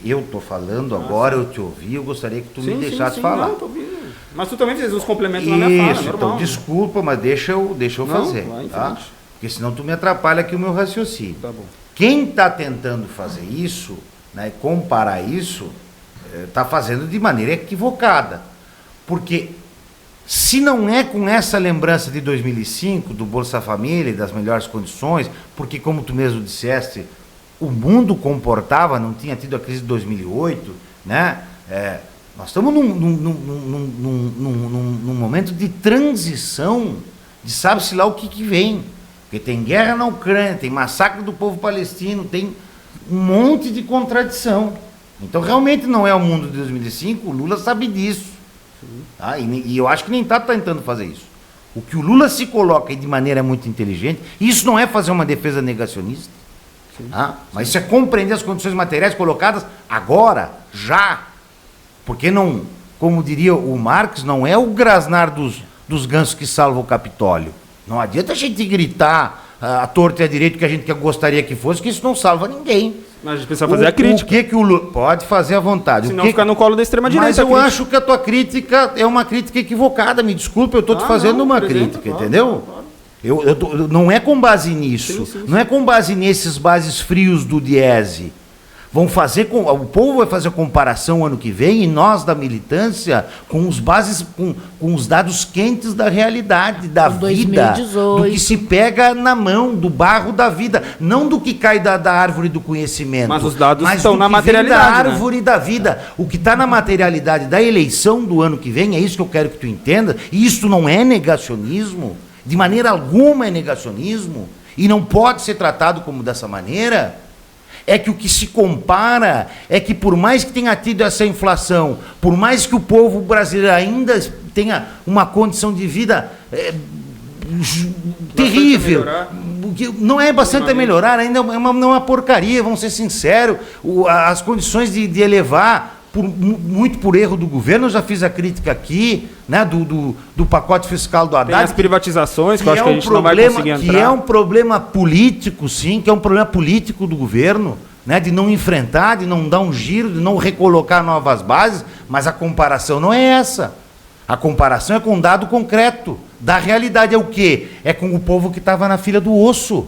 eu estou falando agora, eu te ouvi, eu gostaria que tu me deixasse falar. Não, tô ouvindo. Mas tu também fez os complementos na minha fala, normal. Então desculpa, mas deixa eu fazer. Vai em Tá? frente. Porque senão tu me atrapalha aqui o meu raciocínio. Tá bom. Quem está tentando fazer isso, né, comparar isso, está fazendo de maneira equivocada. Porque se não é com essa lembrança de 2005, do Bolsa Família e das melhores condições, porque como tu mesmo disseste, o mundo comportava, não tinha tido a crise de 2008, né? Nós estamos num momento de transição, de sabe-se lá o que vem. Porque tem guerra na Ucrânia, tem massacre do povo palestino, tem um monte de contradição. Então realmente não é o mundo de 2005, o Lula sabe disso. Tá? E eu acho que nem está tentando fazer isso. O que o Lula se coloca aí de maneira muito inteligente, isso não é fazer uma defesa negacionista, tá? Mas isso é compreender as condições materiais colocadas agora, já. Porque não, como diria o Marx, não é o grasnar dos gansos que salva o Capitólio. Não adianta a gente gritar à torta e à direita que a gente gostaria que fosse, que isso não salva ninguém. Mas a gente precisa fazer a crítica. O que o Lula... Pode fazer à vontade. Senão ficar no colo da extrema-direita. Mas eu acho que a tua crítica é uma crítica equivocada. Me desculpa, eu estou te fazendo uma crítica, entendeu? Claro. Não é com base nisso. Sim. Não é com base nesses bases frios do Diese. O povo vai fazer a comparação ano que vem, e nós da militância, com os dados quentes da realidade, da vida, 2018. do que se pega na mão, do barro da vida, não do que cai da árvore do conhecimento. Mas os dados estão na materialidade, da árvore da vida. O que está na materialidade da eleição do ano que vem, é isso que eu quero que tu entenda, e isso não é negacionismo, de maneira alguma é negacionismo, e não pode ser tratado como dessa maneira. É que o que se compara é que por mais que tenha tido essa inflação, por mais que o povo brasileiro ainda tenha uma condição de vida terrível, não é bastante a melhorar, ainda é uma porcaria, vamos ser sinceros, as condições de elevar, muito por erro do governo, eu já fiz a crítica aqui, né, do pacote fiscal do Haddad. Tem as privatizações, que eu acho que a gente não vai conseguir entrar. Que é um problema político, sim, que é um problema político do governo, né, de não enfrentar, de não dar um giro, de não recolocar novas bases, mas a comparação não é essa. A comparação é com um dado concreto da realidade. É o quê? É com o povo que estava na fila do osso.